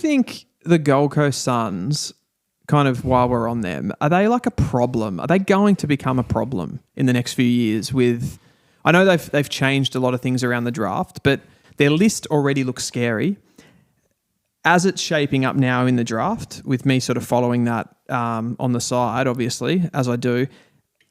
think the Gold Coast Suns, kind of while we're on them, are they like a problem? Are they going to become a problem in the next few years with... I know they've changed a lot of things around the draft, but their list already looks scary. As it's shaping up now in the draft, with me sort of following that on the side, obviously, as I do,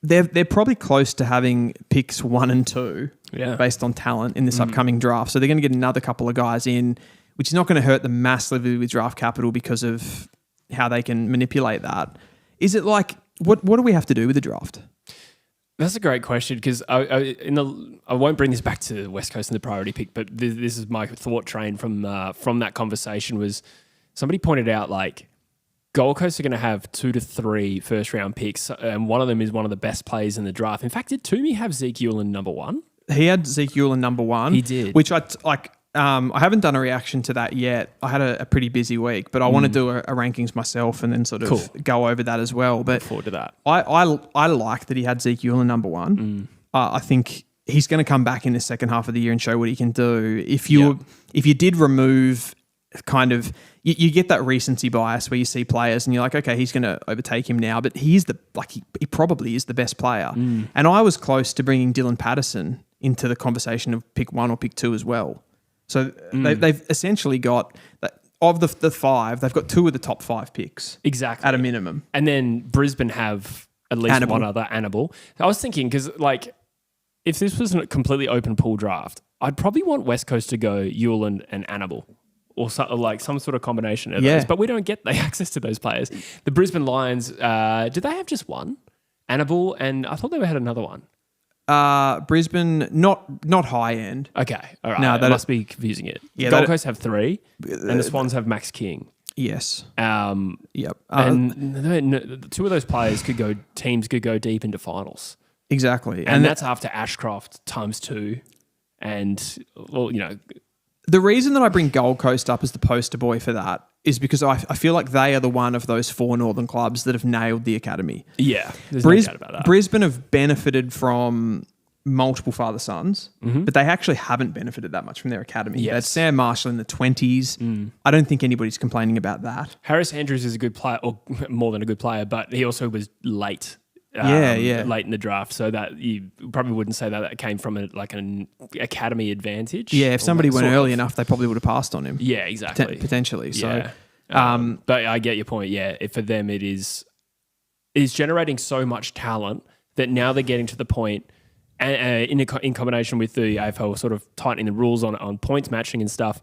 they're probably close to having picks 1 and 2 based on talent in this upcoming draft. So they're going to get another couple of guys in, which is not going to hurt them massively with draft capital because of how they can manipulate that. Is it like, what do we have to do with the draft? That's a great question because I won't bring this back to West Coast and the priority pick, but this is my thought train from that conversation. Was somebody pointed out like Gold Coast are going to have 2 to 3 first round picks, and one of them is one of the best players in the draft. In fact, did Toomey have Zeke Uland number 1? He had Zeke Uland number 1. He did, which I haven't done a reaction to that yet. I had a pretty busy week, but I want to do a rankings myself and then sort of go over that as well. But look forward to that. I like that he had Zeke Uland number 1. I think he's going to come back in the second half of the year and show what he can do. If you did remove kind of you get that recency bias where you see players and you're like, okay, he's going to overtake him now, but he probably is the best player. And I was close to bringing Dylan Patterson into the conversation of pick 1 or pick 2 as well. So they've essentially got, of the 5, they've got 2 of the top 5 picks. Exactly. At a minimum. And then Brisbane have at least one other Annabelle. I was thinking, because like, if this was a completely open pool draft, I'd probably want West Coast to go Uland and Annabelle. Or some sort of combination of those. But we don't get the access to those players. The Brisbane Lions, do they have just one? Annabelle, and I thought they had another one. Brisbane, not high end. Okay, all right. No, that must be confusing it. Yeah, Gold Coast have 3, and the Swans have Max King. Yes. Yep. And 2 of those players teams could go deep into finals. Exactly. And that's after Ashcroft times 2. And, well, the reason that I bring Gold Coast up as the poster boy for that is because I feel like they are the one of those 4 northern clubs that have nailed the academy. Yeah, there's no doubt about that. Brisbane have benefited from multiple father-sons, but they actually haven't benefited that much from their academy. Yes. They had Sam Marshall in the 20s. I don't think anybody's complaining about that. Harris Andrews is a good player, or more than a good player, but he also was late. Late in the draft, so that you probably wouldn't say that came from an academy advantage. Yeah, if somebody went early enough, they probably would have passed on him. Yeah, exactly. Potentially. So, but I get your point. Yeah, for them it is generating so much talent that now they're getting to the point, and in combination with the AFL sort of tightening the rules on points matching and stuff,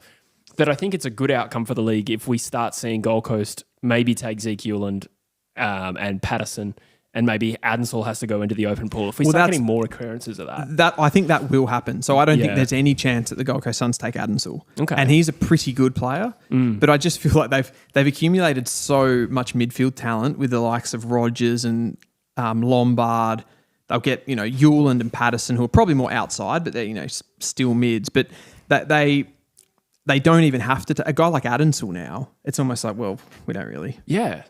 that I think it's a good outcome for the league if we start seeing Gold Coast maybe take Zeke Uland and Patterson. And maybe Adensall has to go into the open pool. If we start getting more occurrences of that. I think that will happen. So I don't think there's any chance that the Gold Coast Suns take Adensall. Okay. And he's a pretty good player. But I just feel like they've accumulated so much midfield talent with the likes of Rogers and Lombard. They'll get, Uland and Patterson, who are probably more outside, but they're, still mids. But they don't even have to... a guy like Adensall now, it's almost like, well, we don't really... Yeah.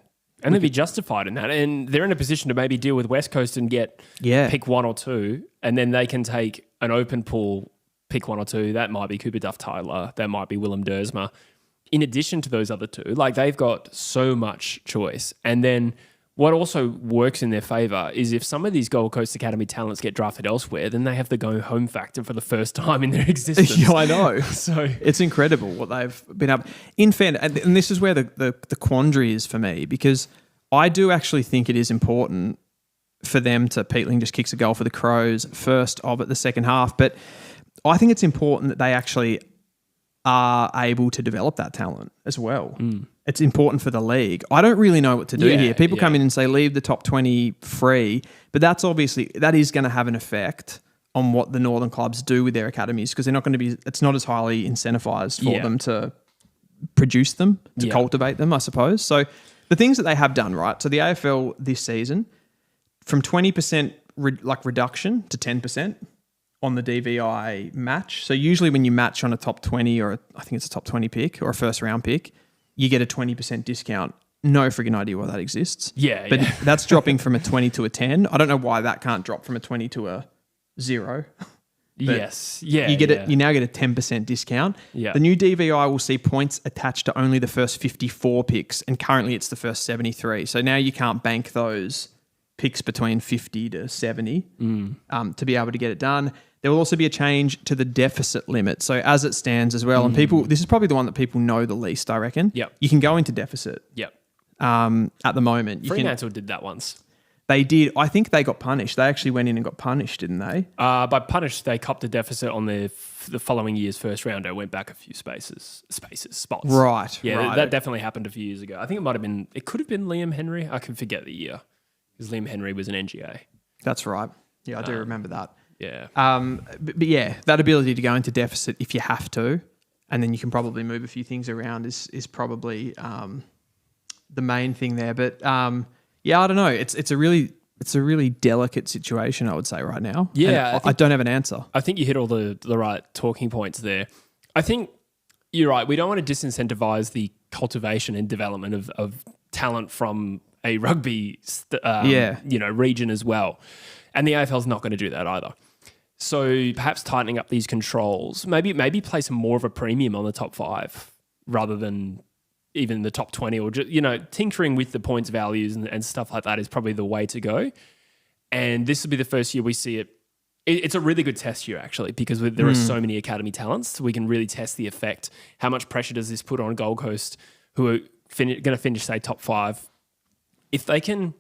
And they'd be justified in that. And they're in a position to maybe deal with West Coast and get pick 1 or 2, and then they can take an open pool, pick 1 or 2. That might be Cooper Duff-Tyler. That might be Willem Dersma. In addition to those other 2, like they've got so much choice. And then what also works in their favour is if some of these Gold Coast Academy talents get drafted elsewhere, then they have the go home factor for the first time in their existence. Yeah, I know. So it's incredible what they've been able. In fairness, and this is where the quandary is for me, because I do actually think it is important for them to... Peatling just kicks a goal for the Crows first of it the second half, but I think it's important that they actually are able to develop that talent as well. It's important for the league. I don't really know what to do here. People come in and say, leave the top 20 free, but that is going to have an effect on what the northern clubs do with their academies, because they're not going to be... It's not as highly incentivized for them to produce them, to cultivate them, I suppose. So the things that they have done, right? So the AFL this season, from 20% reduction to 10% on the DVI match. So usually when you match on a top 20 or I think it's a top 20 pick or a first round pick, you get a 20% discount. No friggin' idea why that exists. But that's dropping from a 20 to a 10. I don't know why that can't drop from a 20 to a 0. Yes. Yeah. You get it. You now get a 10% discount. Yeah. The new DVI will see points attached to only the first 54 picks, and currently it's the first 73. So now you can't bank those picks between 50 to 70 to be able to get it done. There will also be a change to the deficit limit. So as it stands as well, and this is probably the one that people know the least, I reckon. Yep. You can go into deficit. Yep. At the moment, Fremantle did that once. They did. I think they got punished. They actually went in and got punished, didn't they? By punished, they copped a deficit on the following year's first rounder, went back a few spots. Right. Yeah, right. that definitely happened a few years ago. I think it could have been Liam Henry. I can forget the year because Liam Henry was an NGA. That's right. Yeah, I do remember that. Yeah. But yeah, that ability to go into deficit if you have to, and then you can probably move a few things around is probably the main thing there. But yeah, I don't know. It's a really delicate situation, I would say, right now. Yeah, I don't have an answer. I think you hit all the right talking points there. I think you're right. We don't want to disincentivize the cultivation and development of talent from a rugby region as well. And the AFL's not going to do that either. So perhaps tightening up these controls, maybe place more of a premium on the top 5 rather than even the top 20, or just, tinkering with the points values and stuff like that is probably the way to go. And this will be the first year we see it. It's a really good test year, actually, because there are so many academy talents. So we can really test the effect. How much pressure does this put on Gold Coast, who are going to finish, say, top 5? If they can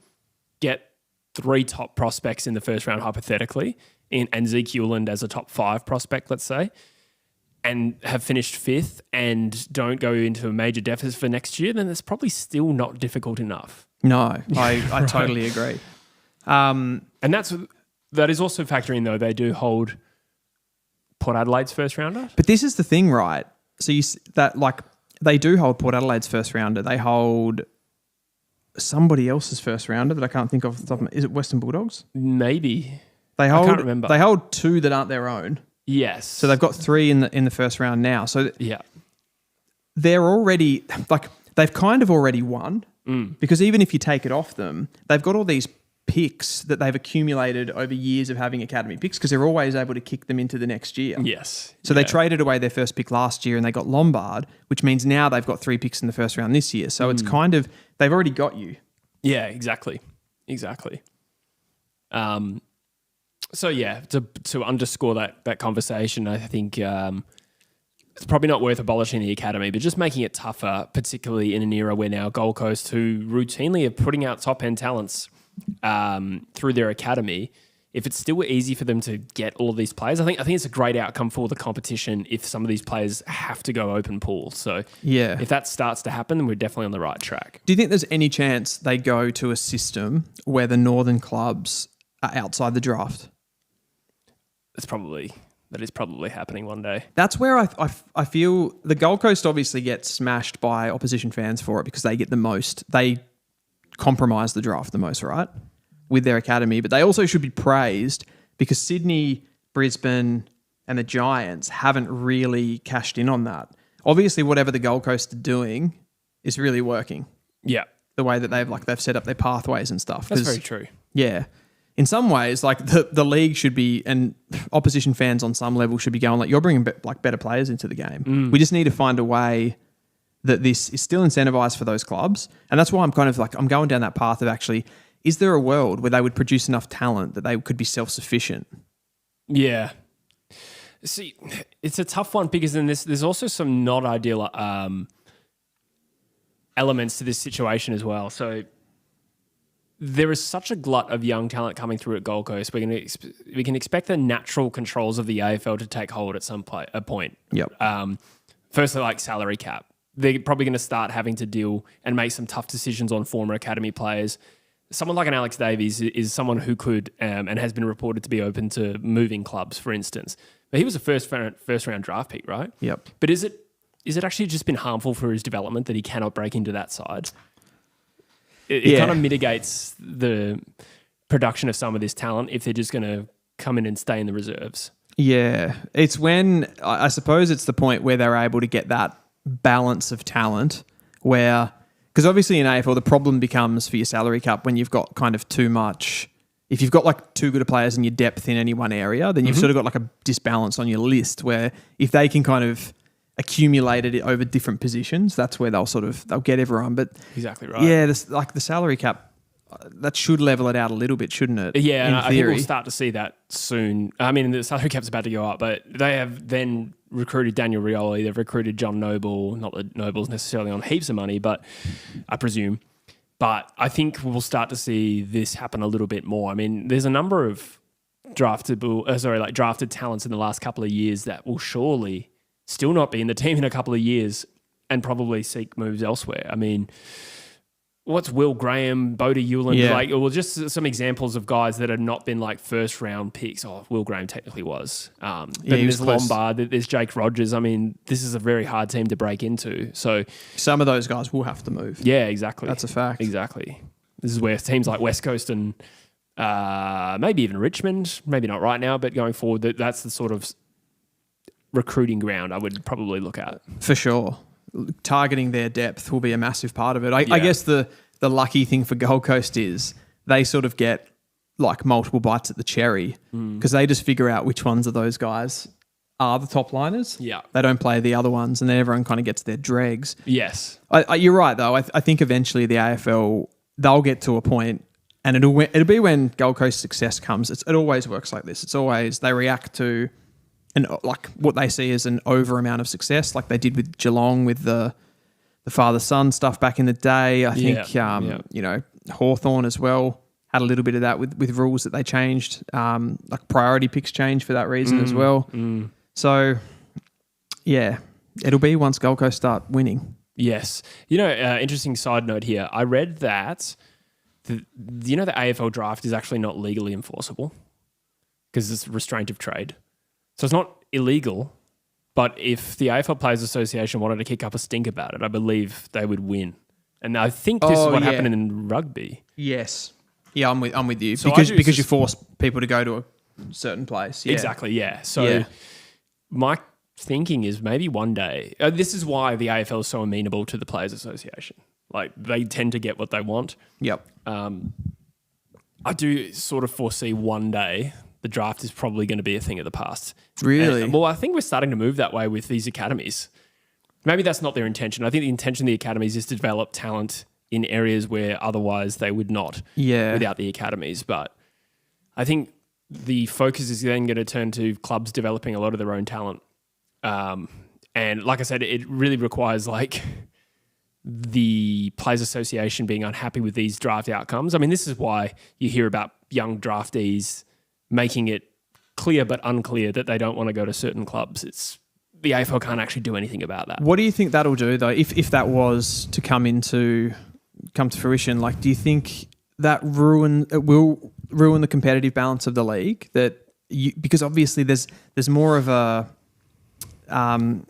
get 3 top prospects in the first round, hypothetically, and Zeke Hewland as a top 5 prospect, let's say, and have finished 5th and don't go into a major deficit for next year, then it's probably still not difficult enough. No, I totally agree. And that is also factoring, though, they do hold Port Adelaide's first rounder. But this is the thing, right? So they do hold Port Adelaide's first rounder. They hold somebody else's first rounder that I can't think of off the top of my... Is it Western Bulldogs? Maybe. I can't remember. They hold 2 that aren't their own. Yes. So they've got 3 in the first round now. So yeah, they're already they've kind of already won because even if you take it off them, they've got all these picks that they've accumulated over years of having academy picks because they're always able to kick them into the next year. Yes. So they traded away their first pick last year and they got Lombard, which means now they've got 3 picks in the first round this year. So it's kind of, they've already got you. Yeah, exactly. So yeah, to underscore that conversation, I think it's probably not worth abolishing the academy, but just making it tougher, particularly in an era where now Gold Coast, who routinely are putting out top end talents through their academy, if it's still easy for them to get all of these players, I think it's a great outcome for the competition if some of these players have to go open pool. So yeah, if that starts to happen, then we're definitely on the right track. Do you think there's any chance they go to a system where the northern clubs are outside the draft? That is probably happening one day. That's where I feel the Gold Coast obviously gets smashed by opposition fans for it because they get the most. They compromise the draft the most, right, with their academy. But they also should be praised because Sydney, Brisbane and the Giants haven't really cashed in on that. Obviously, whatever the Gold Coast are doing is really working. Yeah. The way that they've set up their pathways and stuff. That's very true. Yeah. In some ways, the league should be, and opposition fans on some level should be going you're bringing better players into the game. We just need to find a way that this is still incentivized for those clubs, and that's why I'm kind of I'm going down that path of actually, is there a world where they would produce enough talent that they could be self-sufficient? Yeah. See, it's a tough one because then there's also some not ideal elements to this situation as well. So there is such a glut of young talent coming through at Gold Coast. We can expect the natural controls of the AFL to take hold at some point. Yep. Firstly, salary cap. They're probably going to start having to deal and make some tough decisions on former academy players. Someone like an Alex Davies is someone who could and has been reported to be open to moving clubs, for instance. But he was a first round draft pick, right? Yep. But is it actually just been harmful for his development that he cannot break into that side? It kind of mitigates the production of some of this talent if they're just going to come in and stay in the reserves. Yeah. It's when, I suppose it's the point where they're able to get that balance of talent where, because obviously in AFL, the problem becomes for your salary cap when you've got kind of too much if you've got like too good of players in your depth in any one area, then you've sort of got like a disbalance on your list where if they can kind of accumulate it over different positions, that's where they'll get everyone. But exactly right. Yeah, like the salary cap, that should level it out a little bit, shouldn't it? Yeah, and I think we'll start to see that soon. I mean, the salary cap's about to go up, but they have then recruited Daniel Rioli. They've recruited John Noble. Not that Noble's necessarily on heaps of money, but I presume. But I think we'll start to see this happen a little bit more. I mean, there's a number of drafted talents in the last couple of years that will surely still not be in the team in a couple of years and probably seek moves elsewhere. I mean, what's Will Graham, Bodie Hewland, just some examples of guys that have not been like first round picks. Oh, Will Graham technically was. But there's Lombard, there's Jake Rogers. I mean, this is a very hard team to break into. So some of those guys will have to move. Yeah, exactly. That's a fact. Exactly. This is where teams like West Coast and maybe even Richmond, maybe not right now, but going forward, that's the sort of recruiting ground I would probably look at. For sure. Targeting their depth will be a massive part of it. I guess the lucky thing for Gold Coast is they sort of get like multiple bites at the cherry because they just figure out which ones of those guys are the top liners. Yeah. They don't play the other ones and then everyone kind of gets their dregs. Yes. You're right though. I think eventually the AFL, they'll get to a point and it'll be when Gold Coast success comes. It always works like this. It's always they react to and like what they see as an over amount of success, like they did with Geelong with the father-son stuff back in the day. I think, Hawthorn as well had a little bit of that with rules that they changed, like priority picks changed for that reason as well. So, yeah, it'll be once Gold Coast start winning. Yes. Interesting side note here. I read that, the AFL draft is actually not legally enforceable because it's restraint of trade. So it's not illegal, but if the AFL Players Association wanted to kick up a stink about it, I believe they would win. And I think this is what happened in rugby. Yes. Yeah, I'm with you. So because you force people to go to a certain place. Yeah. Exactly, yeah. So my thinking is maybe one day, this is why the AFL is so amenable to the Players Association. Like, they tend to get what they want. Yep. I do sort of foresee one day the draft is probably going to be a thing of the past. Really? Well, I think we're starting to move that way with these academies. Maybe that's not their intention. I think the intention of the academies is to develop talent in areas where otherwise they would not without the academies. But I think the focus is then going to turn to clubs developing a lot of their own talent. And like I said, it really requires like the Players Association being unhappy with these draft outcomes. I mean, this is why you hear about young draftees making it clear but unclear that they don't want to go to certain clubs. It's the AFL can't actually do anything about that. What do you think that'll do though? If that was to come to fruition, like, do you think that will ruin the competitive balance of the league? Because obviously there's more of a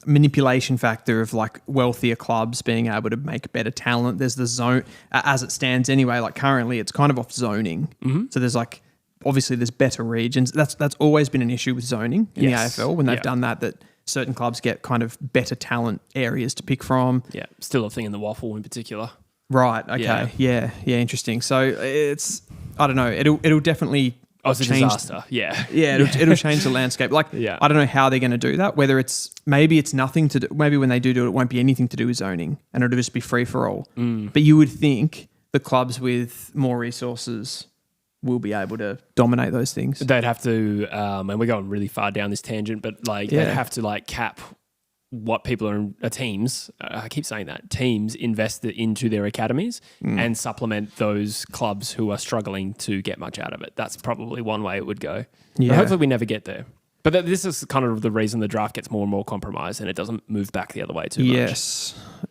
manipulation factor of like wealthier clubs being able to make better talent. There's the zone as it stands anyway. Like currently, it's kind of off zoning. So there's like. Obviously, there's better regions. That's always been an issue with zoning in the AFL when they've done that certain clubs get kind of better talent areas to pick from. Yeah, still a thing in the waffle in particular. Right, okay. Yeah, interesting. So it's, I don't know, it'll definitely it's a disaster. Yeah, it'll change the landscape. Like, I don't know how they're going to do that, whether maybe it's nothing to do, maybe when they do it won't be anything to do with zoning and it'll just be free for all. But you would think the clubs with more resources will be able to dominate those things. They'd have to, and we're going really far down this tangent, but they'd have to like cap what people teams, I keep saying that, teams invest into their academies and supplement those clubs who are struggling to get much out of it. That's probably one way it would go. Yeah. But hopefully we never get there. But this is kind of the reason the draft gets more and more compromised and it doesn't move back the other way too much. Yes.